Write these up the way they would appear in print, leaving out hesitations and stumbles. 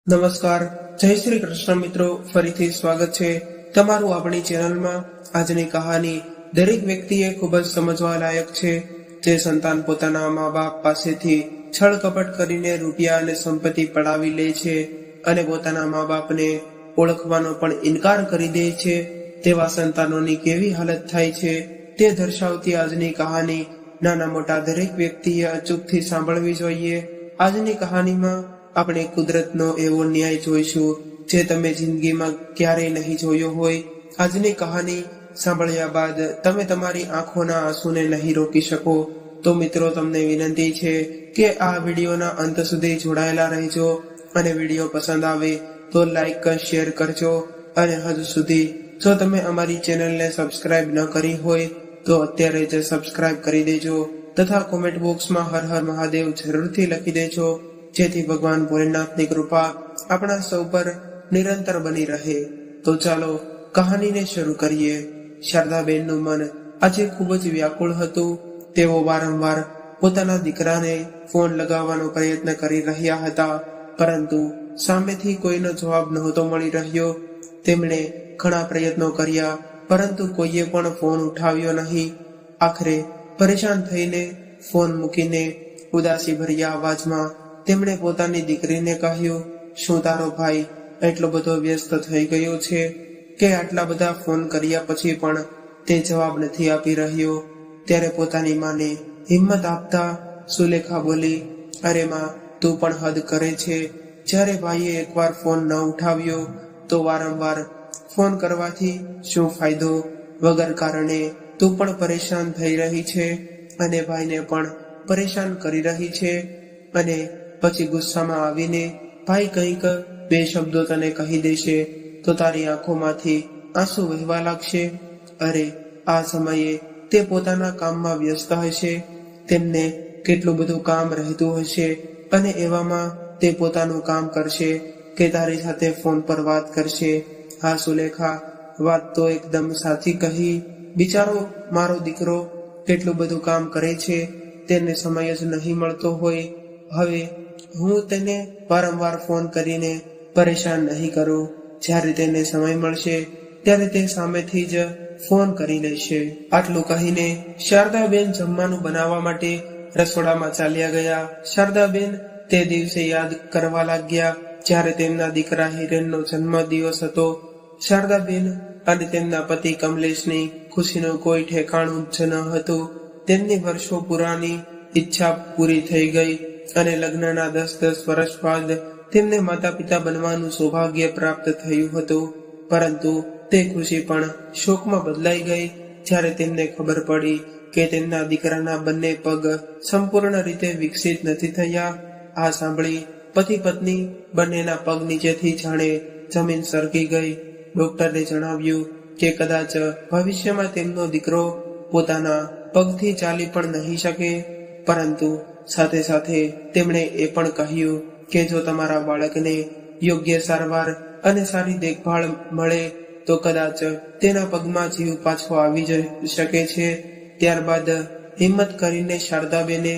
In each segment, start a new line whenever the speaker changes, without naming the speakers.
નમસ્કાર, જય શ્રી કૃષ્ણ મિત્રો, ફરીથી સ્વાગત છે તમારું આપણી ચેનલમાં। આજની કહાની દરેક વ્યક્તિએ ખૂબ જ સમજવા લાયક છે। જે સંતાન પોતાના મા બાપ પાસેથી છળ કપટ કરીને રૂપિયા અને સંપત્તિ પડાવી લે છે અને પોતાના મા બાપને ઓળખવાનો પણ ઇનકાર કરી દે છે, તેવા સંતાનોની કેવી હાલત થાય છે તે દર્શાવતી આજની કહાની નાના મોટા દરેક વ્યક્તિએ અચૂકથી સાંભળવી જોઈએ। આજની કહાનીમાં આપણે કુદરતનો એવો ન્યાય જોઈશું જે તમે જિંદગીમાં ક્યારેય નહીં જોયો હોય। આજની કહાની સાંભળ્યા બાદ તમે તમારી આંખોના આંસુને નહીં રોકી શકો। તો મિત્રો, તમને વિનંતી છે કે આ વિડીયોના અંત સુધી જોડાયેલા રહેજો અને વિડીયો પસંદ આવે તો લાઈક શેર કરજો। અને હજુ સુધી જો તમે અમારી ચેનલને સબસ્ક્રાઇબ ન કરી હોય તો અત્યારે જ સબસ્ક્રાઇબ કરી દેજો તથા કોમેન્ટ બોક્સમાં હર હર મહાદેવ જરૂરથી લખી દેજો, જેથી ભગવાન ભોલેનાથની કૃપા આપણા સૌ પર નિરંતર બની રહે। તો ચાલો કહાનીને શરૂ કરીએ। શારદાબેનનું મન આજે ખૂબ જ વ્યાકુળ હતું। તેઓ વારંવાર પોતાના દીકરાને ફોન લગાવવાનો પ્રયત્ન કરી રહ્યા હતા, પરંતુ સામેથી કોઈનો જવાબ નહોતો મળી રહ્યો। તેમણે ઘણા પ્રયત્નો કર્યા, પરંતુ કોઈએ પણ ફોન ઉઠાવ્યો નહીં। આખરે પરેશાન થઈને ફોન મૂકીને ઉદાસી ભર્યા અવાજમાં તેમણે પોતાની દીકરીને કહ્યું, શું તારો ભાઈ એટલો બધો વ્યસ્ત થઈ ગયો છે કે આટલા બધા ફોન કર્યા પછી પણ તે જવાબ નથી આપી રહ્યો? ત્યારે પોતાની માને હિંમત આપતા સુલેખા બોલી, અરે માં, તું પણ હદ કરે છે। જ્યારે ભાઈએ એકવાર ફોન ન ઉઠાવ્યો તો વારંવાર ફોન કરવાથી શું ફાયદો? વગર કારણે તું પણ પરેશાન થઈ રહી છે અને ભાઈને પણ પરેશાન કરી રહી છે। અને પછી ગુસ્સામાં આવીને ભાઈ કંઈક બે શબ્દો તને કહી દેશે તો તારી આંખોમાંથી આંસુ વહેવા લાગશે। અરે, આ સમયે તે પોતાના કામમાં વ્યસ્ત હશે, તેમને કેટલું બધું કામ રહેતું હશે અને એવામાં તે પોતાનું કામ કરશે કે તારી સાથે ફોન પર વાત કરશે? હા સુલેખા, વાત તો એકદમ સાચી કહી। બિચારો મારો દીકરો કેટલું બધું કામ કરે છે, તેને સમય જ નહીં મળતો હોય। હવે હું તેને વારંવાર ફોન કરીને પરેશાન નહીં કરું। જ્યારે તેને સમય મળશે ત્યારે તે સામેથી જ ફોન કરી લેશે। આટલું કહીને શારદાબેન જમવાનું બનાવવા માટે રસોડામાં ચાલ્યા ગયા। શારદાબેન તે દિવસે યાદ કરવા લાગ્યા જ્યારે તેમના દીકરા હિરેનનો જન્મદિવસ હતો। શારદાબેન અને તેમના પતિ કમલેશની ખુશીનું કોઈ ઠેકાણું જ ન હતું। તેમની વર્ષો પુરાની ઈચ્છા પૂરી થઈ ગઈ અને લગ્નના 10 વર્ષ બાદ તેમને માતા પિતા બનવાનું સૌભાગ્ય પ્રાપ્ત થયું હતું। પરંતુ તે ખુશી પણ શોકમાં બદલાઈ ગઈ જ્યારે તેમને ખબર પડી કે તેમના દીકરાના બંને પગ સંપૂર્ણ રીતે વિકસિત નથી થયા। આ સાંભળી પતિ પત્ની બંનેના પગ નીચેથી જાણે જમીન સરકી ગઈ। ડોક્ટરે જણાવ્યું કે કદાચ ભવિષ્યમાં તેમનો દીકરો પોતાના પગથી ચાલી પણ નહીં શકે, પરંતુ સાથે સાથે તેમણે એ પણ કહ્યું કે જો તમારા બાળકને યોગ્ય સારવાર અને સારી દેખભાળ મળે તો કદાચ તેના પગમાં જીવ પાછો આવી શકે છે। ત્યારબાદ હિંમત કરીને શારદાબેને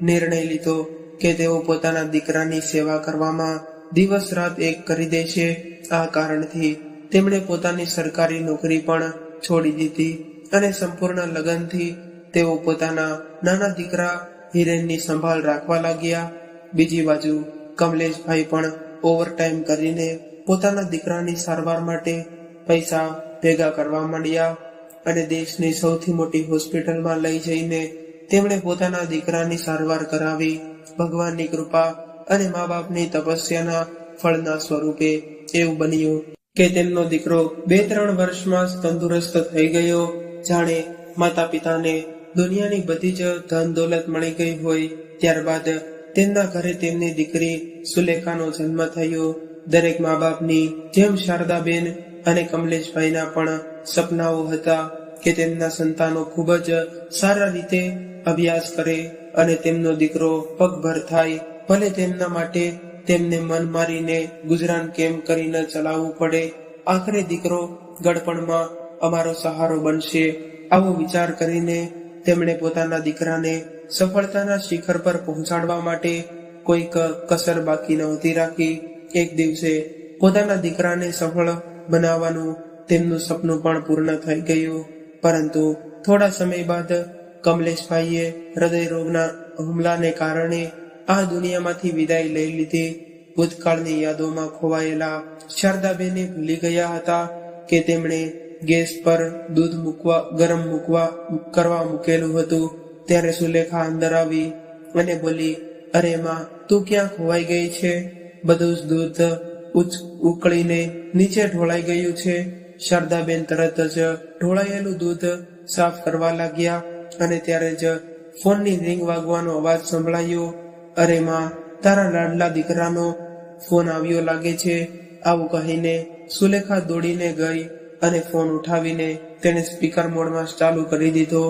નિર્ણય લીધો કે તેઓ પોતાના દીકરાની સેવા કરવામાં દિવસ રાત એક કરી દેશે। આ કારણથી તેમણે પોતાની સરકારી નોકરી પણ છોડી દીધી અને સંપૂર્ણ લગનથી તેઓ પોતાના નાના દીકરા હિરેનની સંભાળ રાખવા લાગ્યા। બીજી બાજુ કમલેશભાઈ પણ ઓવરટાઈમ કરીને પોતાના દીકરાની સારવાર માટે પૈસા ભેગા કરવા માંડ્યા અને દેશની સૌથી મોટી હોસ્પિટલમાં લઈ જઈને તેમણે પોતાના દીકરાની સારવાર કરાવી। ભગવાનની કૃપા અને મા બાપની તપસ્યાના ફળના સ્વરૂપે એવું બન્યું કે તેમનો દીકરો 2-3 વર્ષમાં તંદુરસ્ત થઈ ગયો, જાણે માતા પિતાને દુનિયાની બધી જ ધન દોલત મળી ગઈ હોય। ત્યારબાદ તેમના ઘરે તેમની દીકરી સુલેખાનો જન્મ થયો। દરેક મા બાપની જેમ શારદાબેન અને કમલેશભાઈના પણ સપનાઓ હતા કે તેમના સંતાનો ખૂબ જ સારા રીતે અભ્યાસ કરે અને તેમનો દીકરો પગભર થાય। ભલે તેમના માટે તેમને મન મારીને ગુજરાન કેમ કરીને ચલાવવું પડે, આખરે દીકરો ગળપણમાં અમારો સહારો બનશે, આવો વિચાર કરીને તેમણે પોતાના દીકરાને સફળતાના શિખર પર પહોંચાડવા માટે કોઈક કસર બાકી નહોતી રાખી। એક દિવસે પોતાના દીકરાને સફળ બનાવવાનું તેમનું સપનું પણ પૂર્ણ થઈ ગયું. પરંતુ થોડા સમય બાદ કમલેશભાઈએ હૃદય રોગના હુમલાને કારણે આ દુનિયામાંથી વિદાય લઈ લીધી. ભૂતકાળની યાદોમાં ખોવાયેલા શારદાબેને ભૂલી ગયા હતા કે તેમણે ગેસ પર દૂધ ગરમ કરવા મૂકેલું હતું. ત્યારે સુલેખા અંદર આવી અને બોલી, અરે માં, તું ક્યાં ખોવાઈ ગઈ છે? બધું જ દૂધ ઉકળીને નીચે ઢોળાઈ ગયું છે. શારદાબેન તરત જ ઢોળાયેલું દૂધ સાફ કરવા લાગ્યા અને ત્યારે જ ફોનની રિંગ વાગવાનો અવાજ સંભળાયો. અરે માં, તારા લાડલા દીકરાનો ફોન આવ્યો લાગે છે. આવું કહીને સુલેખા દોડીને ગઈ અને ફોન ઉઠાવીને તેને સ્પીકર મોડમાં ચાલુ કરી દીધો.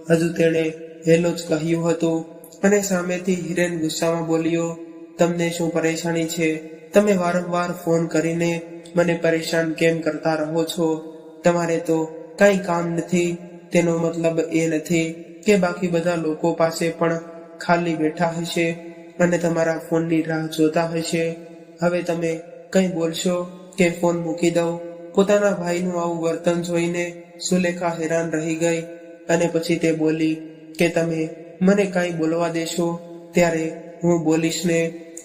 હજુ તેણે હેલો જ કહ્યું હતું અને સામેથી હિરેન ગુસ્સામાં બોલ્યો, તમને શું પરેશાની છે? તમે વારંવાર ફોન કરીને મને પરેશાન કેમ કરતા રહો છો? તમારે તો કઈ કામ નથી. તેનો મતલબ એ નથી કે બાકી બધા લોકો પાસે પણ ખાલી બેઠા હશે અને તમારા ફોનની રાહ જોતા હશે. હવે તમે કઈ બોલશો કે ફોન મૂકી દઉં? પોતાના ભાઈનું આવું વર્તન જોઈને સુલેખા હેરાન રહી ગઈ અને પછી તે બોલી કે તમે મને કઈ બોલવા દેશો ત્યારે હું બોલીશ ને.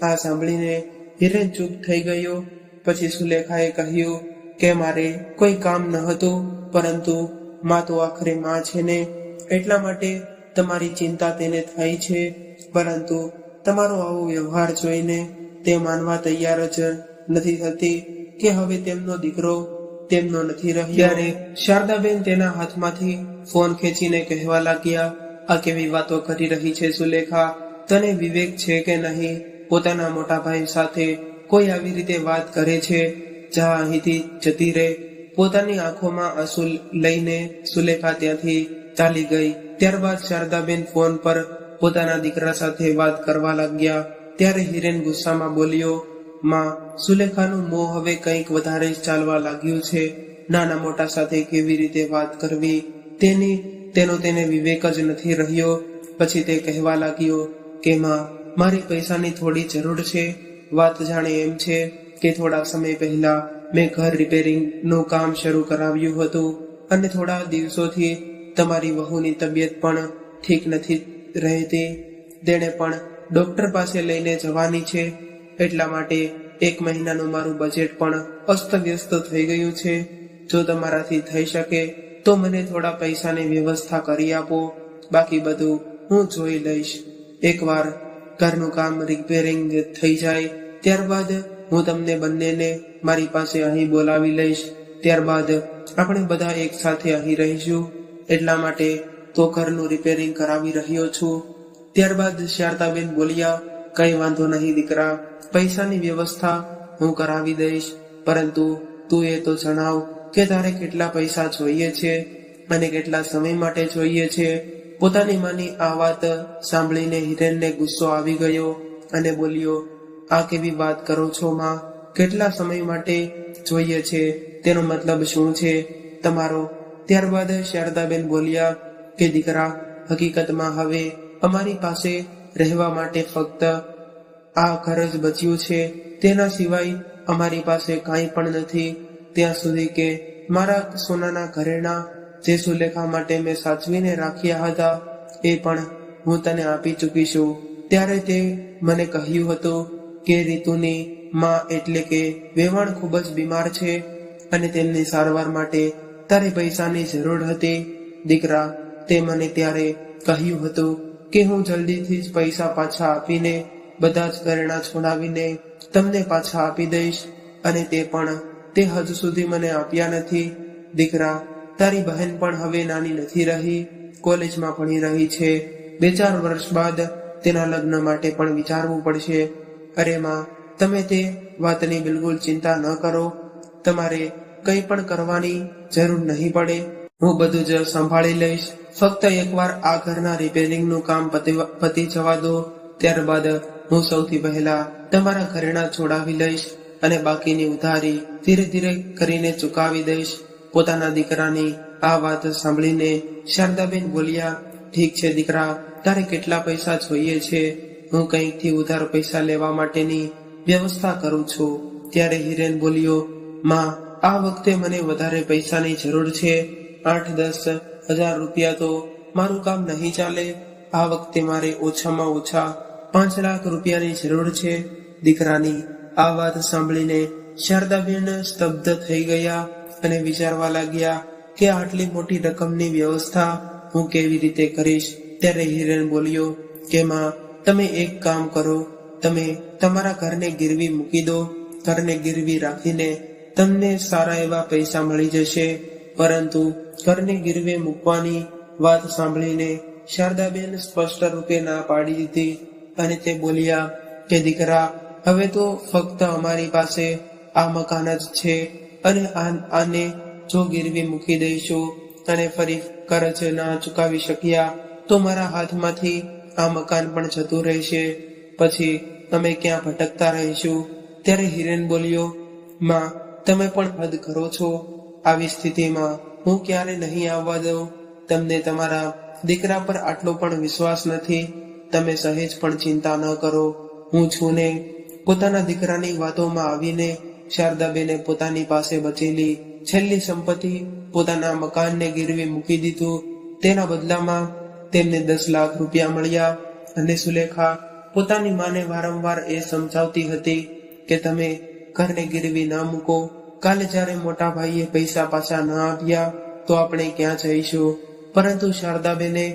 આ સાંભળીને હિરેન ચૂપ થઈ ગયો. પછી સુલેખાએ કહ્યું કે મારે કોઈ કામ ન હતું, પરંતુ માં તો આખરે માં છે ને, એટલા માટે તમારી ચિંતા તેને થાય છે. પરંતુ તમારો આવો વ્યવહાર જોઈને તે માનવા તૈયાર જ નથી થતી કે હવે તેમનો દીકરો તેમનો નથી રહ્યો. ત્યારે શારદાબેન તેના હાથમાંથી ફોન ખેંચીને કહેવા લાગ્યા, આ કેવી વાતો કરી રહી છે સુલેખા? તને વિવેક છે કે નહીં? પોતાના મોટા ભાઈ સાથે કોઈ આવી રીતે વાત કરે છે? જા અહીંથી જતી રહે. પોતાની આંખોમાં આંસુ લઈને સુલેખા ત્યાંથી ચાલી ગઈ. ત્યારબાદ શારદાબેન ફોન પર પોતાના દીકરા સાથે વાત કરવા લાગ્યા. ત્યારે હિરેન ગુસ્સામાં બોલ્યો, માં, સુલેખાનું મોં હવે કંઈક વધારે જ ચાલવા લાગ્યું છે. નાના મોટા સાથે કેવી રીતે વાત કરવી તેનો તેને વિવેક જ નથી રહ્યો. પછી તે કહેવા લાગ્યો કે માં, મારી પૈસાની થોડી જરૂર છે. વાત જાણે એમ છે કે થોડા સમય પહેલા મેં ઘર રિપેરિંગનું કામ શરૂ કરાવ્યું હતું અને થોડા દિવસોથી તમારી વહુની તબિયત પણ ઠીક નથી રહેતી. તેણે પણ ડોક્ટર પાસે લઈને જવાની છે. એટલા માટે 1 મહિનાનું મારું બજેટ પણ અસ્તવ્યસ્ત થઈ ગયું છે. જો તમારાથી થઈ શકે તો મને થોડા પૈસાની વ્યવસ્થા કરી આપો. બાકી બધું હું જોઈ લઈશ. એકવાર ઘરનું કામ રિપેરિંગ થઈ જાય ત્યારબાદ હું તમને બંનેને મારી પાસે અહીં બોલાવી લઈશ. ત્યારબાદ આપણે બધા એક સાથે અહીં રહીશું. એટલા માટે તો ઘરનું રિપેરિંગ કરાવી રહ્યો છું. ત્યારબાદ શારદાબેન બોલ્યા, કઈ વાંધો નહીં દીકરા, પૈસાની વ્યવસ્થા હું કરાવી દઈશ. પરંતુ તું એ તો જણાવ કે તારે કેટલા પૈસા જોઈએ છે અને કેટલા સમય માટે જોઈએ છે. પોતાની માની આ વાત સાંભળીને હિરેનને ગુસ્સો આવી ગયો અને બોલ્યો, આ કેવી વાત કરો છો માં? કેટલા સમય માટે જોઈએ છે? તેનો મતલબ શું છે તમારો? ત્યારબાદ શારદાબેન બોલ્યા કે દીકરા, હકીકતમાં હવે અમારી પાસે રહેવા માટે ફક્ત આ ઘર જ બચ્યું છે. તેના સિવાય અમારી પાસે કાંઈ પણ નથી. ત્યાં સુધી કે મારા સોનાના ઘરેણાં જે સુલેખા માટે મેં સાચવીને રાખ્યા હતા એ પણ હું તને આપી ચૂકી છું. ત્યારે તે મને કહ્યું હતું કે રીતુની માં એટલે કે વેવાણ ખૂબ જ બીમાર છે અને તેમની સારવાર માટે તારે પૈસાની જરૂર હતી. દીકરા, તે મને ત્યારે કહ્યું હતું કે હું જલ્દીથી જ પૈસા પાછા આપીને બધા જ ઘરેણાં છોડાવીને તમને પાછા આપી દઈશ, અને તે હજુ સુધી મને આપ્યા નથી. દીકરા, તારી બહેન પણ હવે નાની નથી રહી, કોલેજમાં ભણી રહી છે. 2-4 વર્ષ બાદ તેના લગ્ન માટે પણ વિચારવું પડશે. અરે માં, તમે તે વાતની બિલકુલ ચિંતા ન કરો. તમારે કંઈ પણ કરવાની જરૂર નહીં પડે. હું બધું જ સંભાળી લઈશ. ફક્ત એકવાર આ ઘરના રિપેરિંગનું કામ પતી જવા દો. ત્યારબાદ હું સૌથી પહેલા તમારા ઘરેણાં છોડાવી લઈશ અને બાકીની ઉધારી ધીરે ધીરે કરીને ચૂકવી દઈશ. પોતાના દીકરાની આ વાત સાંભળીને શારદાબેન બોલ્યા, ઠીક છે દીકરા, તારે કેટલા પૈસા જોઈએ છે? હું કંઈકથી ઉધાર પૈસા લેવા માટેની વ્યવસ્થા કરું છું. ત્યારે હિરેન બોલ્યો, માં, આ વખતે મને વધારે પૈસાની જરૂર છે. 8-10 હજાર રૂપિયા તો મારું કામ નહીં ચાલે. આ વખતે મારે ઓછામાં ઓછા 5 લાખ રૂપિયાની જરૂર છે. દીકરાની આ વાત સાંભળીને શારદાબેન સ્તબ્ધ થઈ ગયા અને વિચારવા લાગ્યા કે આટલી મોટી રકમની વ્યવસ્થા હું કેવી રીતે કરીશ. ત્યારે હિરેન બોલ્યો કે માં, તમે એક કામ કરો, તમે તમારા ઘરને ગીરવી મૂકી દો. ઘરને ગીરવી રાખીને તમને સારા એવા પૈસા મળી જશે. પરંતુ ઘરને ગીરવે મૂકવાની વાત સાંભળીને શારદાબેન સ્પષ્ટ રૂપે ના પાડી દીધી અને તે બોલ્યા કે દીકરા, હવે તો ફક્ત અમારી પાસે આ મકાન જ છે અને આને જો ગીરવી મૂકી દઈશું અને ફરી કરજ ના ચૂકવી શક્યા તો મારા હાથમાંથી આ મકાન પણ જતું રહેશે. પછી અમે ક્યાં ભટકતા રહીશું. ત્યારે હિરેન બોલ્યો, માં, તમે પણ હદ કરો છો. આવી સ્થિતિમાં હું ક્યારે નહીં આવવા દઉં. તમને તમારા દીકરા પર આટલો પણ વિશ્વાસ નથી. તમે સહેજ પણ ચિંતા ન કરો, હું છું ને. પોતાના દીકરાની વાતોમાં આવીને શારદાબેને પોતાની પાસે બચેલી છેલ્લી સંપત્તિ, પોતાના મકાનને ગીરવી મૂકી દીધું. તેના બદલામાં તેમને 10 લાખ રૂપિયા મળ્યા. અને સુલેખા પોતાની માને વારંવાર એ સમજાવતી હતી કે તમે ઘરને ગીરવી ના મૂકો. કાલે જ્યારે મોટા ભાઈએ પૈસા પાછા ન આપ્યા તો આપણે ક્યાં જઈશું. પરંતુ શારદાબેને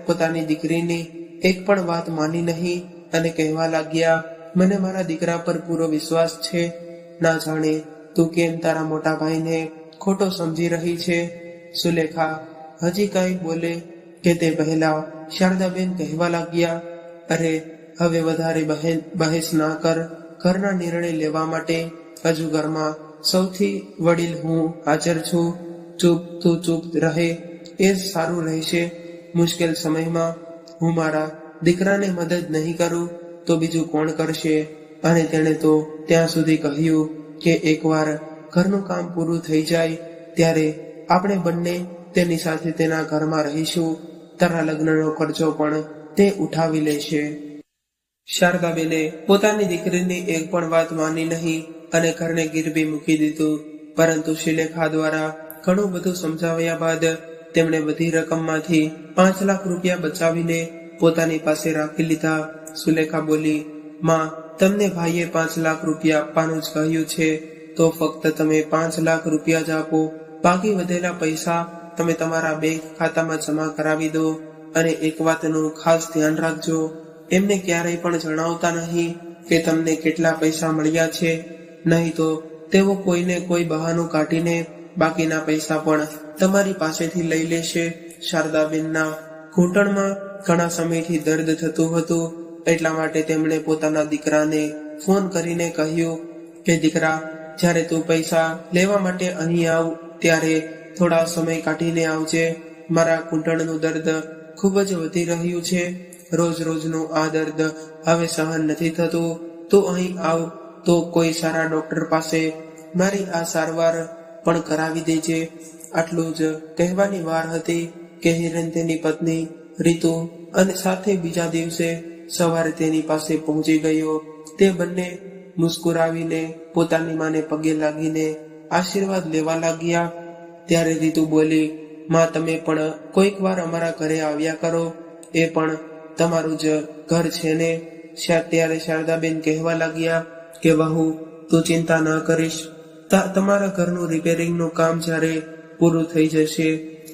પોતાની દીકરીની એક પણ વાત માની નહીં અને કહેવા લાગ્યા, મને મારા દીકરા પર પૂરો વિશ્વાસ છે. ના જાણે તું કેમ તારા મોટા ભાઈને ખોટો સમજી રહી છે. સુલેખા હજી કઈ બોલે કે તે પહેલા શારદાબેન કહેવા લાગ્યા, અરે હવે વધારે બહેસ ના કર. ઘરના નિર્ણય લેવા માટે હજુ ઘરમાં સૌથી વડીલ હું હાજર છું. તું ચૂપ રહે એ જ સારું રહેશે. મુશ્કેલ સમયમાં હું મારા દીકરાને મદદ નહીં કરું તો બીજું કોણ કરશે. અને તેણે તો ત્યાં સુધી કહ્યું કે એકવાર ઘરનું કામ પૂરું થઈ જાય ત્યારે આપણે બંને તેની સાથે તેના ઘરમાં રહીશું. તારા લગ્નનો ખર્ચો પણ તે ઉઠાવી લેશે. શારદાબેને પોતાની દીકરીની એક પણ વાત માની નહીં અને ઘરને ગીરવી મૂકી દીધું. પરંતુ સુલેખા દ્વારા ઘણું બધું સમજાવ્યા બાદ તેમણે બધી રકમમાંથી 5 લાખ રૂપિયા બચાવીને પોતાની પાસે રાખી લીધા. સુલેખા બોલી, માં, તમને ભાઈએ 5 લાખ રૂપિયા આપવાનું જ કહ્યું છે તો ફક્ત તમે 5 લાખ રૂપિયા જ આપો. બાકી વધેલા પૈસા તમે તમારા બેંક ખાતામાં જમા કરાવી દો. અને એક વાતનું ખાસ ધ્યાન રાખજો, એમને ક્યારેય પણ જણાવતા નહીં કે તમને કેટલા પૈસા મળ્યા છે. નહીં તો તેઓ કોઈને કોઈ બહાનું કાઢીને બાકીના પૈસા પણ તમારી પાસેથી લઈ લેશે. શારદાબેનના ઘૂંટણમાં ઘણા સમયથી દર્દ થતું હતું. એટલા માટે તેમણે પોતાના દીકરાને ફોન કરીને કહ્યું કે દીકરા, જ્યારે તું પૈસા લેવા માટે અહીં આવ ત્યારે થોડા સમય કાઢીને આવજે. મારા ઘૂંટણનું દર્દ ખૂબ જ વધી રહ્યું છે. રોજનું આ દર્દ હવે સહન નથી થતું. તું અહીં આવ તો કોઈ સારા ડોક્ટર પાસે મારી આ સારવાર પણ કરાવી દેજે. આટલું જ કહેવાની વાર હતી કે હિરેન તેની પત્ની રીતુ અને સાથે બીજા દિવસે સવારે તેની પાસે પહોંચી ગયો. તે બંને મુસ્કુરાવીને પોતાની માને પગે લાગીને આશીર્વાદ લેવા લાગ્યા. ત્યારે રીતુ બોલી, માં, તમે પણ કોઈક વાર અમારા ઘરે આવ્યા કરો, એ પણ તમારું જ ઘર છે ને. ત્યારે શારદાબેન કહેવા લાગ્યા કે વહુ, તું ચિંતા ન કરીશ. તમારા ઘરનું રિપેરિંગનું કામ જ્યારે પૂરું થઈ જશે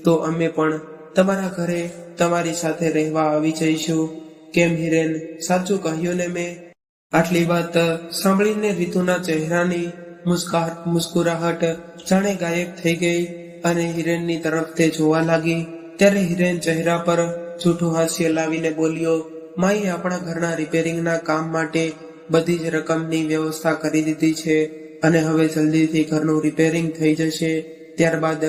તો અમે પણ તમારા ઘરે તમારી સાથે રહેવા આવી જઈશું. કેમ હિરેન, સાચું કહ્યું ને મેં? આટલી વાત સાંભળીને રીતુના ચહેરાની મુસ્કુરાહટ જાણે ગાયબ થઈ ગઈ અને હિરેનની તરફ તે જોવા લાગી. ત્યારે હિરેન ચહેરા પર જૂઠું હાસ્ય લાવીને બોલ્યો, માએ આપણા ઘરના રિપેરિંગના કામ માટે બધી જ રકમની વ્યવસ્થા કરી દીધી છે અને હવે જલ્દીથી ઘરનું રિપેરિંગ થઈ જશે. ત્યારબાદ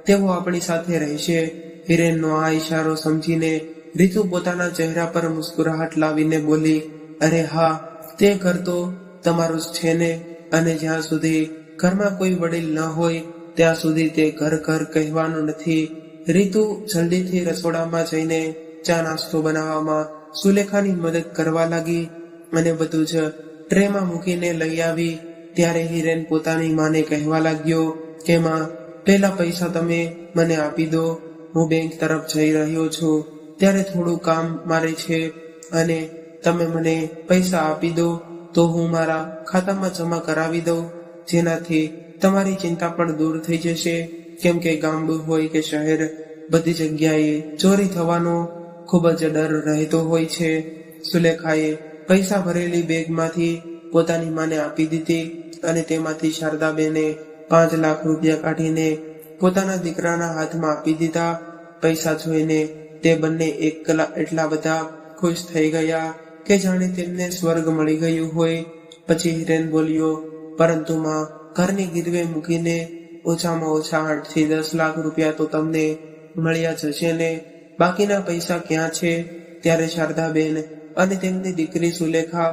તેઓ આપણી સાથે રહેશે. હિરેનનો આ ઈશારો સમજીને રીતુ પોતાના ચહેરા પર મુસ્કુરાહટ લાવીને બોલી, અરે હા, તે ઘર તો તમારું જ છે ને. અને જ્યાં સુધી ઘરમાં કોઈ વડીલ ન હોય ત્યાં સુધી તે ઘર કહેવાનું નથી. રીતુ જલ્દીથી રસોડામાં જઈને ચા નાસ્તો બનાવવામાં સુલેખાની મદદ કરવા લાગી અને બધું જ ટ્રેમાં મૂકીને લઈ આવી ત્યારે હિરેન પોતાની માને કહેવા લાગ્યો કે માં, પેલા પૈસા તમે મને આપી દો, હું બેંક તરફ જઈ રહ્યો છું, ત્યારે થોડું કામ મારે છે અને તમે મને પૈસા આપી દો તો હું મારા ખાતામાં જમા કરાવી દઉં, જેનાથી તમારી ચિંતા પણ દૂર થઈ જશે. કેમ કે ગામડું હોય કે શહેર, બધી જગ્યાએ ચોરી થવાનો ખૂબ જ ડર રહેતો હોય છે. સુલેખાએ પૈસા ભરેલી બેગમાંથી પોતાની માને આપી દીધી અને તેમાંથી શારદાબેને 5 લાખ રૂપિયા કાઢીને પોતાના દીકરાના હાથમાં આપી દીધા. પૈસા જોઈને તે બંને એટલા બધા ખુશ થઈ ગયા કે જાણે તેમને સ્વર્ગ મળી ગયું હોય. પછી હિરેન બોલ્યો, પરંતુ માં, ઘરની ગીરવે મૂકીને ઓછામાં ઓછા 8 થી 10 લાખ રૂપિયા તો તમને મળ્યા જશે ને, બાકીના પૈસા ક્યાં છે? ત્યારે શારદાબેન અને તેમની દીકરી સુલેખા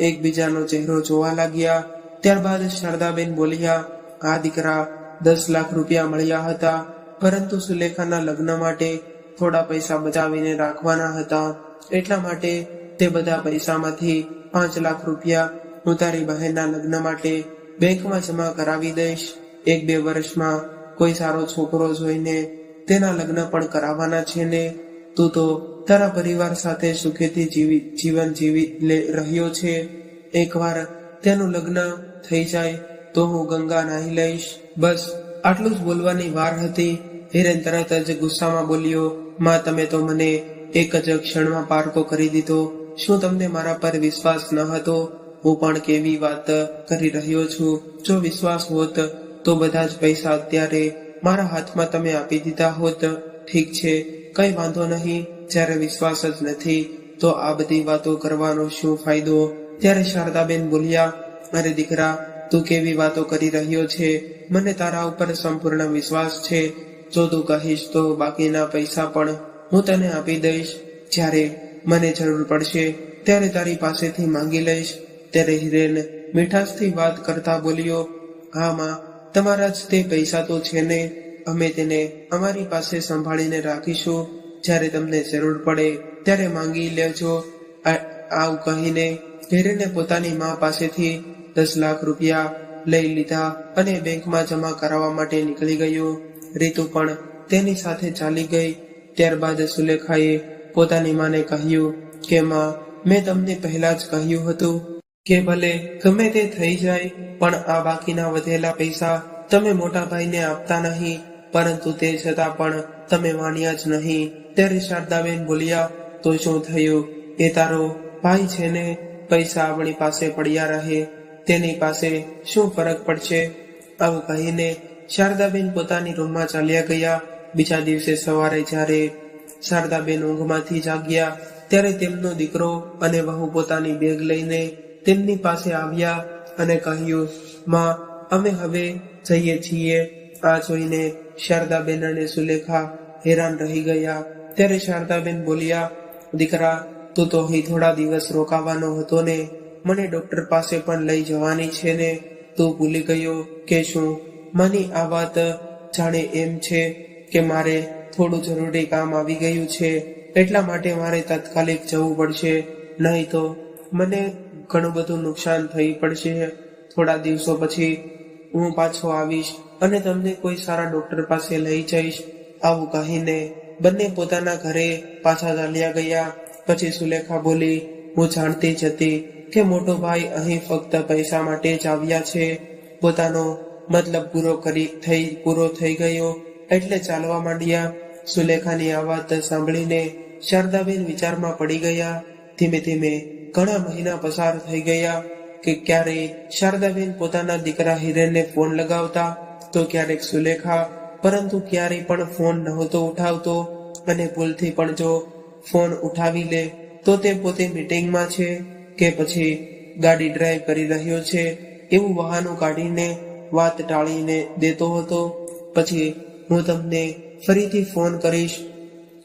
એકબીજાનો ચહેરો જોવા લાગ્યા. ત્યારબાદ શારદાબેન બોલ્યા, આ દીકરા 10 લાખ રૂપિયા મળ્યા હતા, પરંતુ સુલેખાના લગ્ન માટે થોડા પૈસા બચાવીને રાખવાના હતા, એટલા માટે તે બધા પૈસામાંથી 5 લાખ રૂપિયા હું તારી બહેનના લગ્ન માટે બેંકમાં જમા કરાવી દઈશ. 1-2 વર્ષમાં કોઈ સારો છોકરો જોઈને તેના લગ્ન પણ કરાવવાના છે ને. તું તો તારા પરિવાર સાથે સુખેથી જીવન જીવી રહ્યો છે. એકવાર તેનું લગ્ન થઈ જાય તો હું ગંગા નાહી લઈશ. બસ આટલું જ બોલવાની વાર હતી. હિરેન તરત જ ગુસ્સામાં બોલ્યો, માં, તમે તો મને એક જ ક્ષણમાં પારકો કરી દીધો. શું તમને મારા પર વિશ્વાસ ન હતો? હું પણ કેવી વાત કરી રહ્યો છું. જો વિશ્વાસ હોત તો બધા જ પૈસા અત્યારે મારા હાથમાં તમે આપી દીધા હોત. ઠીક છે, કઈ વાંધો નહીં. જ્યારે વિશ્વાસ જ નથી તો આ બધી વાતો કરવાનો શું ફાયદો? ત્યારે શારદાબેન બોલ્યા, અરે દીકરા, તું કેવી વાતો કરી રહ્યો છે? મને તારા ઉપર સંપૂર્ણ વિશ્વાસ છે. જો તું કહીશ તો બાકીના પૈસા પણ હું તને આપી દઈશ. જ્યારે મને જરૂર પડશે ત્યારે તારી પાસેથી માંગી લઈશ. ત્યારે હિરેન મીઠાશથી વાત કરતા બોલ્યો, હા માં, તમારા જ તે પૈસા તો છે ને, અમે તેને અમારી પાસે સંભાળીને રાખીશું. જ્યારે તમને જરૂર પડે ત્યારે માંગી લેજો. આવું કહીને હિરેને પોતાની મા પાસેથી 10 લાખ રૂપિયા લઈ લીધા અને બેંકમાં જમા કરાવવા માટે નીકળી ગયો. રીતુ પણ તેની સાથે ચાલી ગઈ. ત્યારબાદ સુલેખાએ પોતાની માને કહ્યું કે માં, મેં તમને પહેલા જ કહ્યું હતું કે ભલે ગમે તે થઈ જાય પણ આ બાકીના વધેલા પૈસા તમે મોટા ભાઈને આપતા નહીં, પરંતુ તે છતાં પણ તમે માન્યા જ નહીં. ત્યારે શારદાબેન બોલ્યા, તો શું થયું? એ તારો ભાઈ છે ને, પૈસા આપણી પાસે પડ્યા રહે, તેની પાસે શું ફરક પડશે? આવું કહીને શારદાબેન પોતાની રૂમમાં ચાલ્યા ગયા. બીજા દિવસે સવારે જ્યારે શારદાબેન ઊંઘમાંથી જાગ્યા ત્યારે તેમનો દીકરો અને વહુ પોતાની બેગ લઈને તેમની પાસે આવ્યા અને કહ્યું, માં, અમે હવે જઈએ છીએ. આ જોઈને શારદાબેન અને સુલેખા હેરાન રહી ગયા. ત્યારે શારદાબેન બોલ્યા, દીકરા, તું તો અહીં થોડા દિવસ રોકાવાનો હતો ને, મને ડોક્ટર પાસે પણ લઈ જવાની છે ને, તું ભૂલી ગયો કે શું? માની આ વાત જાણે એમ છે કે મારે થોડું જરૂરી કામ આવી ગયું છે, એટલા માટે મારે તાત્કાલિક જવું પડશે, નહીં તો મને ઘણું બધું નુકસાન થઈ પડશે. થોડા દિવસો પછી હું પાછો આવીશ અને તમને કોઈ સારા ડોક્ટર પાસે લઈ જઈશ. આવું કહીને બંને પોતાના ઘરે પાછા ચાલ્યા ગયા. પછી સુલેખા બોલી, હું જાણતી જ હતી કે મોટો ભાઈ અહીં ફક્ત પૈસા માટે જ આવ્યા છે. પોતાનો મતલબ પૂરો થઈ ગયો એટલે ચાલવા માંડ્યા. સુલેખાની આ વાત સાંભળીને શારદાબેન વિચારમાં પડી ગયા. ધીમે ધીમે ઘણા મહિના પસાર થઈ ગયા કે ક્યારેય શારદાબેન પોતાના દીકરા હિરેનને ફોન લગાવતા તો ક્યારેક સુલેખા, પરંતુ ક્યારેય પણ ફોન નહોતો ઉઠાવતો અને ભૂલથી પણ જો ફોન ઉઠાવી લે તો તે પોતે મીટિંગમાં છે કે પછી ગાડી ડ્રાઈવ કરી રહ્યો છે એવું બહાનું કાઢીને વાત ટાળીને દેતો હતો. પછી હું તમને ફરીથી ફોન કરીશ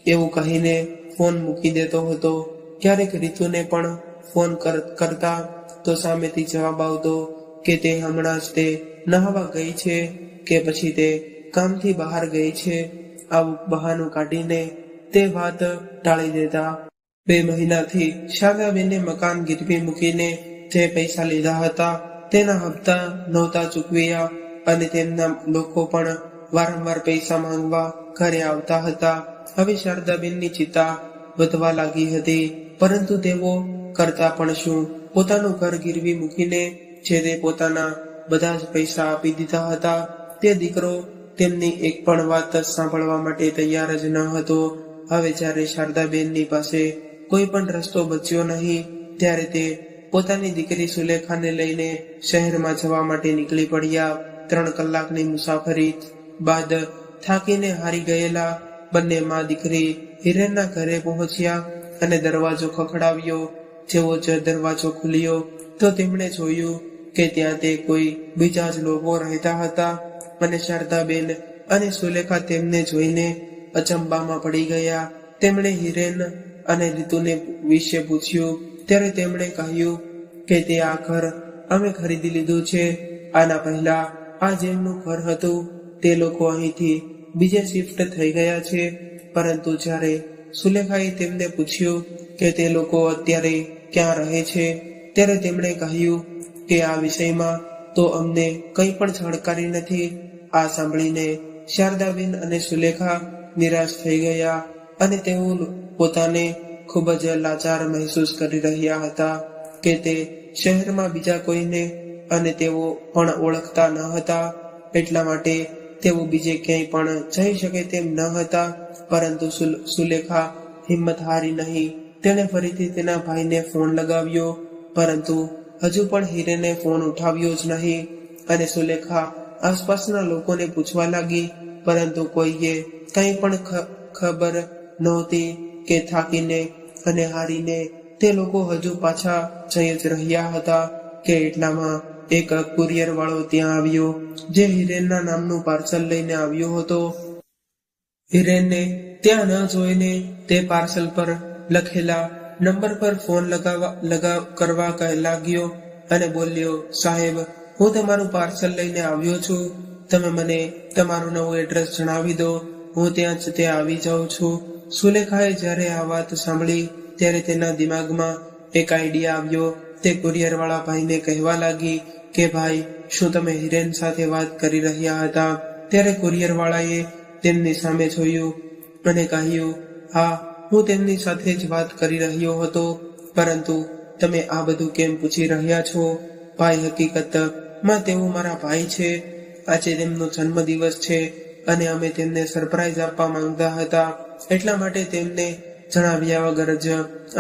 એવું કહીને ફોન મૂકી દેતો હતો. ક્યારેક રીતુને પણ ફોન કરતા તો સામેથી જવાબ આવતો કે તે હમણાં જ તે નહાવા ગઈ છે કે પછી તે કામથી બહાર ગઈ છે. આવું બહાનું કાઢીને તે વાત ટાળી દેતા. 2 મહિનાથી શારદાબેને મકાન ગીરવી મૂકીને જે પૈસા લીધા હતા તેના હપ્તા નહોતા ચૂકવ્યા અને તેમના લોકો પણ વારંવાર પૈસા માંગવા ઘરે આવતા હતા. હવે શારદાબેનની ચિંતા વધવા લાગી હતી, પરંતુ તેઓ કરતા પણ શું? પોતાનું ઘર ગીરવી મૂકીને જે તે પોતાના બધા જ પૈસા આપી દીધા હતા. તે દીકરો તેમની એક પણ વાત સાંભળવા માટે તૈયાર જ ન હતો. હવે જ્યારે શારદાબેનની પાસે કોઈ પણ રસ્તો બચ્યો નહીં, ત્યારે તે પોતાની દીકરી સુલેખાને લઈને શહેરમાં જવા માટે નીકળી પડ્યા. 3 કલાકની મુસાફરી બાદ થાકીને હારી ગયેલા બંને માં દીકરી હિરેનના ઘરે પહોંચ્યા અને દરવાજો ખખડાવ્યો. જેવો જ દરવાજો ખુલ્યો તો તેમણે જોયું કે ત્યાં તે કોઈ બીજા જ લોકો રહેતા હતા અને શારદાબેન અને સુલેખા તેમને જોઈને અચંબામાં પડી ગયા. તેમણે હિરેન અને રીતુને વિશે પૂછ્યું ત્યારે તેમણે કહ્યું કે તે આ ઘર અમે ખરીદી લીધું છે. આના પહેલા આ જેમનું ઘર હતું તે લોકો અહીંથી બીજે શિફ્ટ થઈ ગયા છે. પરંતુ જ્યારે સુલેખાએ તેમને પૂછ્યું કે તે લોકો અત્યારે ક્યાં રહે છે, ત્યારે તેમણે કહ્યું કે આ વિષયમાં તો અમને કંઈ પણ જાણકારી નથી. આ સાંભળીને શારદાબેન અને સુલેખા નિરાશ થઈ ગયા અને તેઓ પોતાને ખૂબ જ લાચાર મહેસૂસ કરી રહ્યા હતા કે તે શહેરમાં બીજા કોઈને અને તેઓ પણ ઓળખતા ન હતા. એટલા માટે તેઓ બીજે ક્યાંય પણ જઈ શકે તેમ ન હતા. પરંતુ સુલેખા હિંમત હારી નહીં. તેણે ફરીથી તેના ભાઈને ફોન લગાવ્યો, પરંતુ હજુ પણ હિરેને ફોન ઉઠાવ્યો જ નહીં. અને સુલેખા આસપાસના લોકોને પૂછવા લાગી, પરંતુ કોઈએ કંઈ પણ ખબર નહોતી કે થાકીને અને હારીને તે લોકો હજુ પાછા જઈ જ રહ્યા હતા કે એટલામાં એક કુરિયર વાળો ત્યાં આવ્યો, જે હિરેનના નામનું પાર્સલ લઈને આવ્યો હતો. હિરેનને ત્યાં ન જોઈને તે પાર્સલ પર લખેલા નંબર પર ફોન કરવા લાગ્યો અને બોલ્યો, સાહેબ, હું તમારું પાર્સલ લઈને આવ્યો છું. તમે મને તમારું નવું એડ્રેસ જણાવી દો, હું ત્યાં જ તે આવી જાઉં છું. સુલેખાએ જ્યારે આ વાત સાંભળી ત્યારે તેના દિમાગમાં એક આઈડિયા આવ્યો. તે કુરિયર વાળા ભાઈને કહેવા લાગી કે ભાઈ, શું તમે હિરેન સાથે વાત કરી રહ્યા હતા? ત્યારે કુરિયર વાળાએ તેમની સામે જોયું અને કહ્યું, હા, હું તેમની સાથે જ વાત કરી રહ્યો હતો. પરંતુ તમે આ બધું કેમ પૂછી રહ્યા છો? ભાઈ, હકીકતમાં તેઓ મારા ભાઈ છે. આજે તેમનો જન્મદિવસ છે અને અમે તેમને સરપ્રાઈઝ આપવા માંગતા હતા. એટલા માટે તેમને જણાવ્યા વગર જ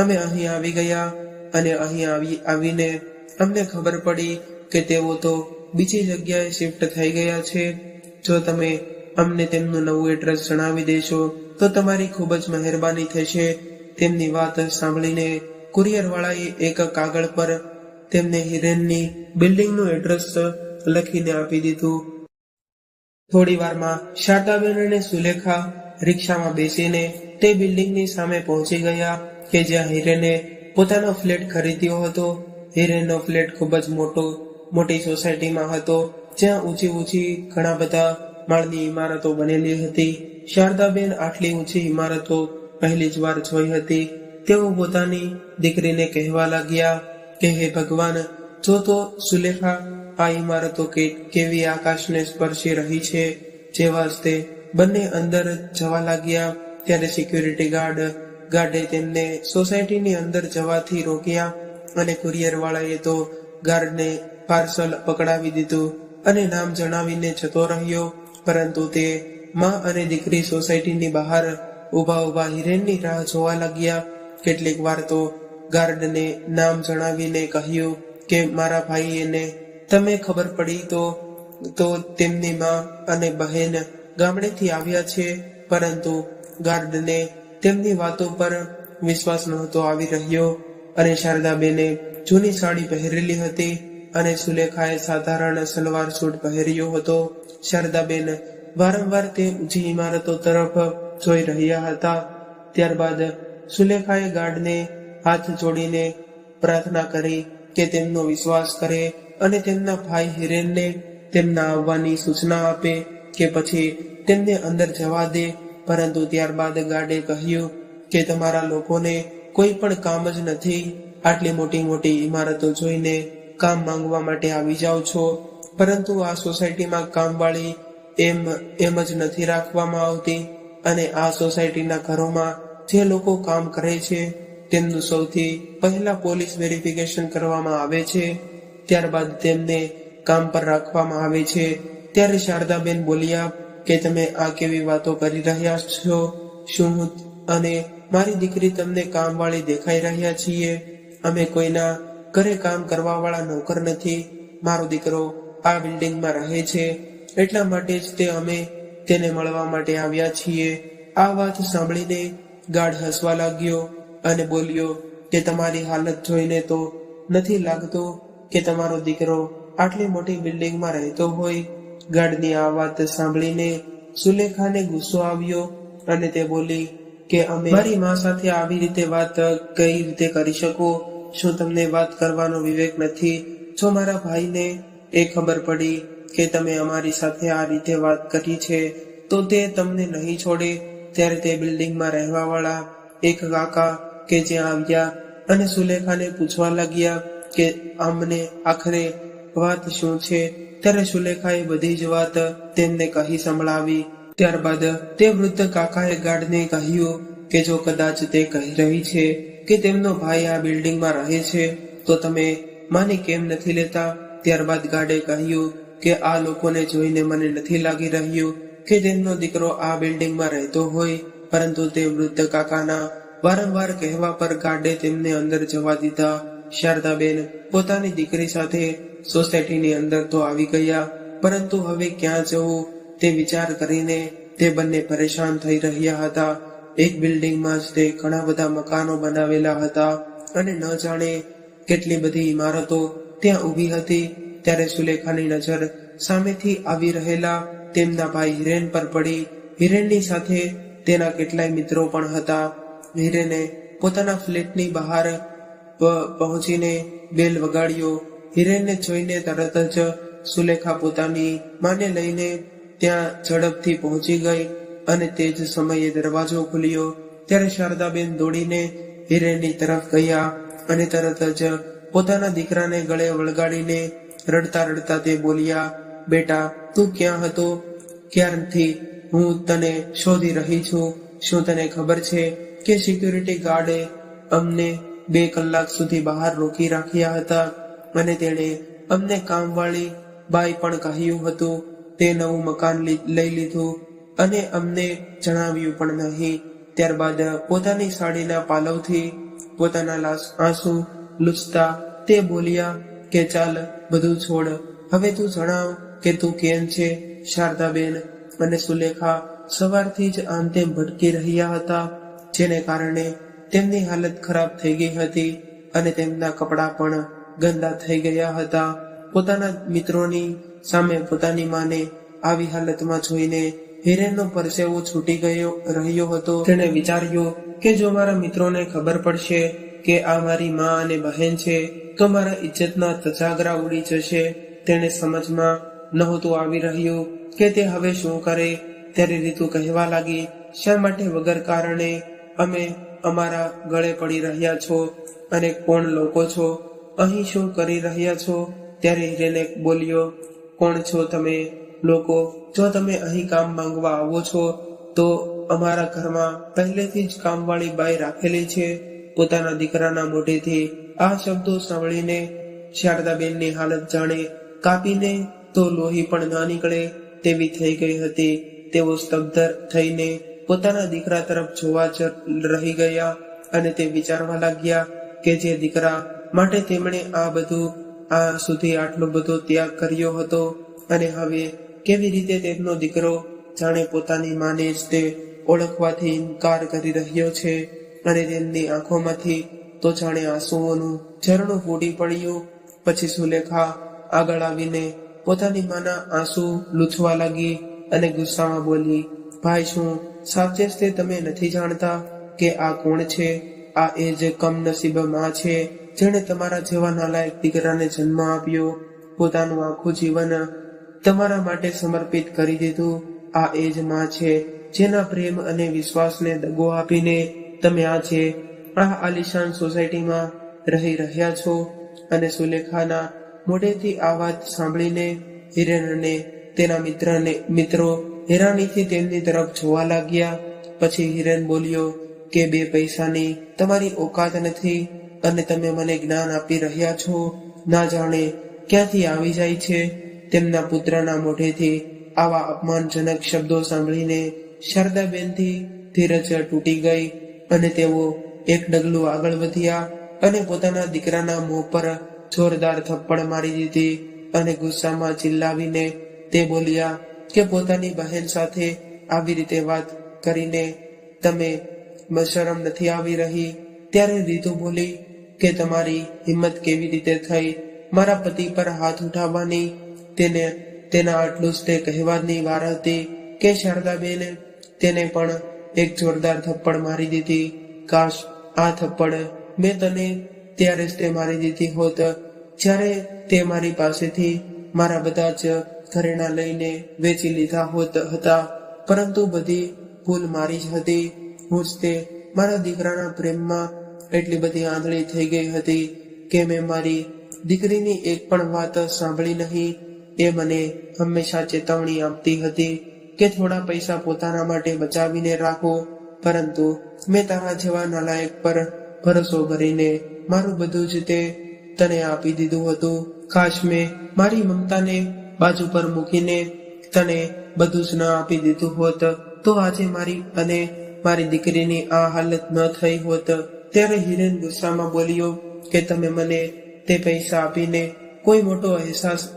અમે અહીં આવી ગયા અને અહીં આવીને અમને ખબર પડી કે તેઓ તો બીજી જગ્યાએ શિફ્ટ થઈ ગયા છે. જો તમે અમને તેમનું નવું એડ્રેસ જણાવી દેશો તો તમારી ખૂબ જ મહેરબાની થશે. તેમની વાત સાંભળીને કુરિયર વાળાએ એક કાગળ પર તેમને હિરેનની બિલ્ડિંગનું એડ્રેસ લખીને આપી દીધું. થોડી વારમાં શારદાબેન અને સુલેખા રિક્ષામાં બેસીને તે બિલ્ડિંગની સામે પહોંચી ગયા કે જ્યાં હિરેને પોતાનો ફ્લેટ ખરીદ્યો હતો. હિરેનનો ફ્લેટ ખૂબ જ મોટી સોસાયટીમાં હતો, જ્યાં ઊંચી ઘણા બધા માળની ઇમારતો બનેલી હતી. શારદાબેન આટલી ઊંચી ઇમારતો પહેલી જ વાર જોઈ હતી. તેઓ પોતાની દીકરીને કહેવા લાગ્યા કે હે ભગવાન, જો તો સુલેખા, આ ઇમારતો કેવી આકાશને સ્પર્શી રહી છે. જેવા જ તે બંને અંદર જવા લાગ્યા ત્યારે સિક્યુરિટી ગાર્ડે તેમને સોસાયટીની અંદર જવાથી રોક્યા અને કુરિયર વાળાએ તો ગાર્ડને પાર્સલ પકડાવી દીધું અને નામ જણાવીને જતો રહ્યો. પરંતુ તે માં અને દીકરી સોસાયટીની બહાર ઊભા હિરેનની રાહ જોવા લાગ્યા. કેટલીક વાર તો ગાર્ડને નામ જણાવીને કહ્યું કે મારા ભાઈને તમે ખબર પડી તો તેમની માં અને બહેન ગામડેથી આવ્યા છે. પરંતુ ગાર્ડને તેમની વાતો પર વિશ્વાસ નહોતો આવી રહ્યો અને શારદાબેને જૂની સાડી પહેરેલી હતી અને સુલેખાએ સાધારણ સલવાર સૂટ પહેર્યો હતો. શારદાબેન વારંવાર તે ઊંચી ઇમારતો તરફ જોઈ રહ્યા હતા. ત્યારબાદ સુલેખાએ ગાર્ડને હાથ જોડીને પ્રાર્થના કરી કે તેમનો વિશ્વાસ કરે અને તેમના ભાઈ હિરેનને તેમના આવવાની સૂચના આપે કે પછી તેમને અંદર જવા દે. પરંતુ ત્યારબાદ ગાર્ડે કહ્યું કે તમારા લોકોને કોઈ પણ કામ જ નથી. આટલી મોટી મોટી ઇમારતો જોઈને કામ માંગવા માટે આવી જાઓ છો, પરંતુ આ સોસાયટીમાં કામવાળી એમ જ નથી રાખવામાં આવતી અને આ સોસાયટીના ઘરોમાં જે લોકો કામ કરે છે તેમનું સૌથી પહેલા પોલીસ વેરિફિકેશન કરવામાં આવે છે, ત્યારબાદ તેમને કામ પર રાખવામાં આવે છે। ત્યારે શારદાબેન બોલ્યા કે તમે આ કેવી વાતો કરી રહ્યા છો? શું હું અને મારી દીકરી તમને કામવાળી દેખાઈ રહ્યા છીએ? અમે કોઈના ઘરે કામ કરવા વાળા નોકર નથી। મારો દીકરો આ બિલ્ડિંગમાં રહે છે, એટલા માટે જ અમે તેને મળવા માટે આવ્યા છીએ। આ વાત સાંભળીને ગાર્ડ હસવા લાગ્યો અને બોલ્યો કે તમારી હાલત જોઈને તો નથી લાગતું કે તમારો દીકરો આટલી મોટી બિલ્ડિંગમાં રહેતો હોય। ગાર્ડની આ વાત સાંભળીને સુલેખાને ગુસ્સો આવ્યો અને તે બોલી કે અમે મારી માં સાથે આવી રીતે વાત કઈ રીતે કરી શકો? શું તમને વાત કરવાનો વિવેક નથી? જો મારા ભાઈને એ ખબર પડી કે તમે અમારી સાથે આ રીતે વાત કરી છે તો તે તમને નહીં છોડે। ત્યારે તે બિલ્ડિંગમાં રહેવા વાળા એક કાકા કે જ્યાં આવ્યા અને સુલેખાને પૂછવા લાગ્યા કે અમને આખરે વાત શું છે। ત્યારે સુલેખાએ બધી જ વાત તેમને કહી સંભળાવી। ત્યારબાદ તે વૃદ્ધ કાકાએ ગાર્ડને કહ્યું કે જો કદાચ તે કહી રહી છે કે તેમનો ભાઈ આ બિલ્ડિંગમાં રહે છે તો તમે માની કેમ નથી લેતા? ત્યારબાદ ગાર્ડે કહ્યું કે આ લોકોને જોઈને મને નથી લાગી રહ્યું કે તેમનો દીકરો આ બિલ્ડિંગમાં રહેતો હોય, પરંતુ તે વૃદ્ધ કાકાના વારંવાર કહેવા પર ગાર્ડે તેમને અંદર જવા દીધા। શારદાબેન પોતાની દીકરી સાથે સોસાયટીની અંદર તો આવી ગયા, પરંતુ હવે ક્યાં જવું તે વિચાર કરીને તે બંને પરેશાન થઈ રહ્યા હતા। એક બિલ્ડિંગમાં જ તે ઘણા બધા મકાનો બનાવેલા હતા અને ન જાણે કેટલી બધી ઇમારતો ત્યાં ઊભી હતી। ત્યારે સુલેખાની નજર સામેથી આવી રહેલા તેમના ભાઈ હિરેન પર પડી। હિરેનની સાથે તેના કેટલાય મિત્રો પણ હતા। હિરેને પોતાના ફ્લેટની બહાર પહોંચીને બેલ વગાડ્યો। હિરેનને જોઈને તરત જ સુલેખા પોતાની માને લઈને ત્યાં ઝડપથી પહોંચી ગઈ અને તે જ સમયે દરવાજો ખુલ્યો। ત્યારે શારદાબેન દોડીને હિરેનની તરફ ગયા અને તરત જ પોતાના દીકરાને ગળે વળગાડીને રડતા રડતા તે બોલ્યા, બેટા તું ક્યાં હતો? ક્યારથી હું તને શોધી રહી છું। શું તને ખબર છે કે સિક્યુરિટી ગાર્ડે અમને 2 કલાક સુધી બહાર રોકી રાખ્યા હતા અને તેણે અમને કામવાળી બાઈ પણ કહ્યું હતું। તે નવું મકાન લઈ લીધું અને અમને જણાવ્યું પણ નહીં। ત્યારબાદ પોતાની સાડીના પાલવથી પોતાના આંસુ લૂછતા તે બોલ્યા કે ચાલ બધું છોડ, હવે તું જણાવ કે તું કેમ છે? શારદાબેન અને સુલેખા સવારથી જ આમ તેમ ભટકી રહ્યા હતા, જેને કારણે તેમની હાલત ખરાબ થઈ ગઈ હતી અને તેમના કપડાં પણ ગંદા થઈ ગયા હતા। પોતાના મિત્રોની સામે પોતાની માને આવી હાલતમાં જોઈને હિરેનનો પરસેવો છૂટી રહ્યો હતો। તેણે વિચાર્યું કે જો મારા મિત્રોને ખબર પડશે કે આ મારી માં અને બહેન છે તો મારા ઇજ્જતના તજાગરા ઉડી જશે। તેને સમજમાં નહોતું આવી રહ્યું કે તે હવે શું કરે। ત્યારે રીતુ કહેવા લાગી, શા માટે વગર કારણે અમે અમારા ગળે પડી રહ્યા છો અને કોણ લોકો છો? અહીં શું કરી રહ્યા છો? ત્યારે હિરેને બોલ્યો, કોણ છો તમે લોકો? જો તમે અહીં કામ માંગવા આવો છો તો અમારા ઘરમાં પહેલેથી જ કામવાળી બાઈ રાખેલી છે। પોતાના દીકરાના મોઢેથી આ શબ્દો સાંભળીને શારદાબેનની હાલત જાણે કાપીને તો લોહી પણ ના નીકળે તેવી થઈ ગઈ હતી। તેઓ સ્તબ્ધ થઈને પોતાના દીકરા તરફ જોવા જ રહી ગયા અને તે વિચારવા લાગ્યા કે જે દીકરા માટે તેમણે આ સુધી આટલો બધો ત્યાગ કર્યો હતો અને હવે કેવી રીતે તેમનો દીકરો જાણે પોતાની માને જ તે ઓળખવાથી ઇનકાર કરી રહ્યો છે અને તેમની આંખોમાંથી તો જાણે આંસુઓનું ઝરણું ફૂટી પડ્યું। પછી સુલેખા આગળ આવીને પોતાની માના આંસુ લૂછવા લાગી અને ગુસ્સામાં બોલી, ભાઈ શું સાચે જ તે તમે નથી જાણતા કે આ કોણ છે? આ એ જ કમનસીબ માં છે જેણે તમારા જેવા નાલાયક દીકરાને જન્મ આપ્યો, પોતાનું આખું જીવન તમારા માટે સમર્પિત કરી દીધું। આ એ જ માં છે જેના પ્રેમ અને વિશ્વાસને દગો આપીને તમે આજે આ આલિશાન સોસાયટીમાં રહી રહ્યા છો? અને સુલેખાના મોઢેથી આ વાત સાંભળીને હિરેન અને તેના મિત્રો હેરાનીથી તેમની તરફ જોવા લાગ્યા. પછી હિરેન બોલ્યો કે 2 પૈસાની તમારી ઓકાત નથી અને તમે મને જ્ઞાન આપી રહ્યા છો. ના જાણે ક્યાંથી આવી જાય છે. તેમના પુત્રના મોઢેથી આવા અપમાનજનક શબ્દો સાંભળીને શારદાબેનથી ધીરજ તૂટી ગઈ અને તેઓ એક ડગલું આગળ વધ્યા અને પોતાના દીકરાના મોં પર જોરદાર થપ્પડ મારી દીધી અને ગુસ્સામાં ચિલ્લાવીને તે બોલ્યા કે પોતાની બહેન સાથે આવી રીતે વાત કરીને તમે શરમ નથી આવી રહી? ત્યારે રીતુ બોલી કે તમારી હિંમત કેવી રીતે થઈ મારા પતિ પર હાથ ઉઠાવવાની? તેના આટલું જ તે કહેવાની વાર હતી કે શારદાબેને તેને પણ એક જોરદાર થપ્પડ મારી દીધી. કાશ આ થપ્પડ મેં તને ત્યારે જ તે મારી દીધી હોત જ્યારે તે મારી પાસેથી મારા બધા જ ઘરેણાં લઈને વેચી લીધા હતા. પરંતુ બધી ભૂલ મારી જ હતી. હું જ તે મારા દીકરાના પ્રેમમાં એટલી બધી આંધળી થઈ ગઈ હતી કે મેં મારી દીકરીની એક પણ વાત સાંભળી નહીં. એ મને હંમેશા ચેતવણી આપતી હતી કે થોડા પૈસા પોતાના માટે બચાવીને રાખો, પરંતુ મેં તારા જેવા નાલાયક પર ભરોસો કરીને મારું બધું જ તે તને આપી દીધું હતું. કાશ મેં મારી મમતાને બાજુ પર મૂકીને તને બધું જ ન આપી દીધું હોત તો આજે મારી દીકરીની આ હાલત ન થઈ હોત. ત્યારે હિરેન ગુસ્સામાં બોલ્યો કે તમે મને તે પૈસા આપીને કોઈ મોટો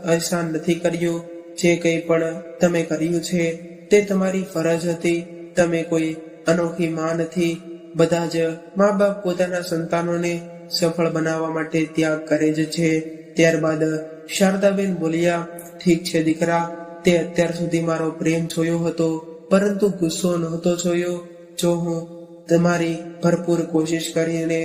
અહેસાન નથી કર્યો. જે કંઈ પણ તમે કર્યું છે તે તમારી ફરજ હતી. તમે કોઈ અનોખી માં નથી. બધા જ મા બાપ પોતાના સંતાનોને સફળ બનાવવા માટે ત્યાગ કરે જ છે. ત્યારબાદ શારદાબેન બોલ્યા, ઠીક છે દીકરા, તે અત્યાર સુધી મારો પ્રેમ જોયો હતો પરંતુ ગુસ્સો નહોતો જોયો. જો હું તમારી ભરપૂર કોશિશ કરીને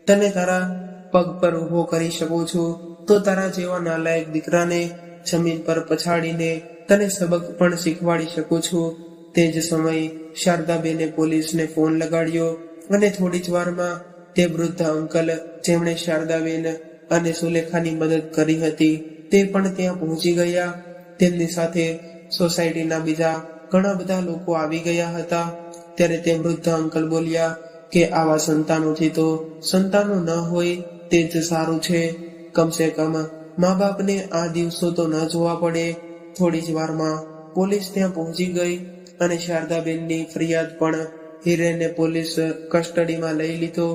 તને તારા પગ પર ઊભો કરી શકું છું તો તારા જેવા નાલાયક દીકરાને જમીન પર પછાડીને તને સબક પણ શીખવાડી શકું છું. તે જ સમયે શારદાબેને પોલીસને ફોન લગાડ્યો અને થોડી જ વારમાં તે વૃદ્ધ અંકલ જેમણે શારદાબેન અને સુલેખાની મદદ કરી હતી તે પણ ત્યાં પહોંચી ગયા. તેમની સાથે સોસાયટીના બીજા ઘણા બધા લોકો આવી ગયા હતા. ત્યારે તે વૃદ્ધ અંકલ બોલ્યા કે આવા સંતાનોથી તો સંતાનો ન હોય તે જ સારું છે. કમસે કમ મા બાપને આ દિવસો તો ન જોવા પડે. થોડી જ વારમાં પોલીસ ત્યાં પહોંચી ગઈ અને શારદાબેનની ફરિયાદ પણ હિરેને પોલીસ કસ્ટડીમાં લઈ લીધો.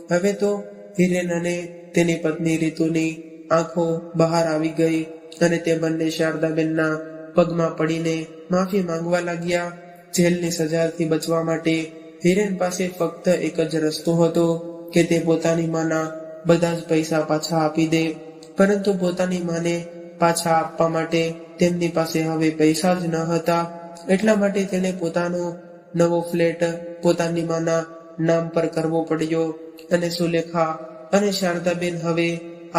હવે તો હિરેન અને તેની પત્ની રીતુની આંખો બહાર આવી ગઈ અને તે બંને શારદાબેનના પગમાં પડીને માફી માંગવા લાગ્યા. જેલની સજાથી બચવા માટે હિરેન પાસે ફક્ત એક જ રસ્તો હતો કે તે પોતાની માના બધા જ પૈસા પાછા આપી દે. પરંતુ પોતાની માને પાછા આપવા માટે તેમની પાસે હવે પૈસા જ ન હતા. એટલા માટે તેને પોતાનો નવો ફ્લેટ પોતાની માના નામ પર કરવો પડ્યો અને સુલેખા અને શારદાબેન હવે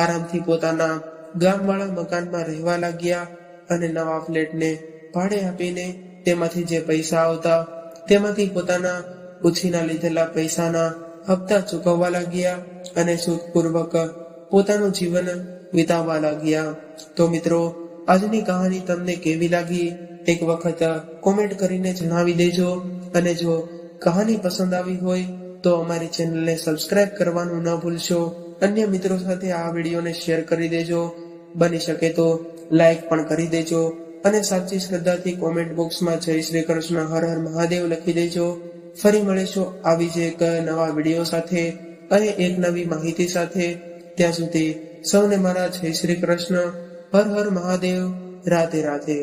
આરામથી પોતાના ગામવાળા મકાનમાં રહેવા લાગ્યા અને નવા ફ્લેટને ભાડે આપીને તેમાંથી જે પૈસા આવતા તેમાંથી પોતાના ઉછીના લીધેલા પૈસાના હપ્તા ચૂકવવા લાગ્યા અને સુખપૂર્વક પોતાનું જીવન વિતાવવા લાગ્યા. તો મિત્રો, આજની કહાની તમને કેવી લાગી એક વખત કોમેન્ટ કરીને જણાવી દેજો. અને જો કહાની પસંદ આવી હોય તો અમારી ચેનલને સબસ્ક્રાઇબ કરવાનું ન ભૂલશો. અન્ય મિત્રો સાથે આ વિડીયોને શેર કરી દેજો. બની શકે તો લાઈક પણ કરી દેજો અને સાચી શ્રદ્ધાથી કોમેન્ટ બોક્સમાં જય શ્રી કૃષ્ણ, હર હર મહાદેવ લખી દેજો. ફરી મળીશું આવી જ એક નવા વિડીયો સાથે અને એક નવી માહિતી સાથે. ત્યાં સુધી સૌને મારા જય શ્રી કૃષ્ણ, હર હર મહાદેવ, રાધે રાધે.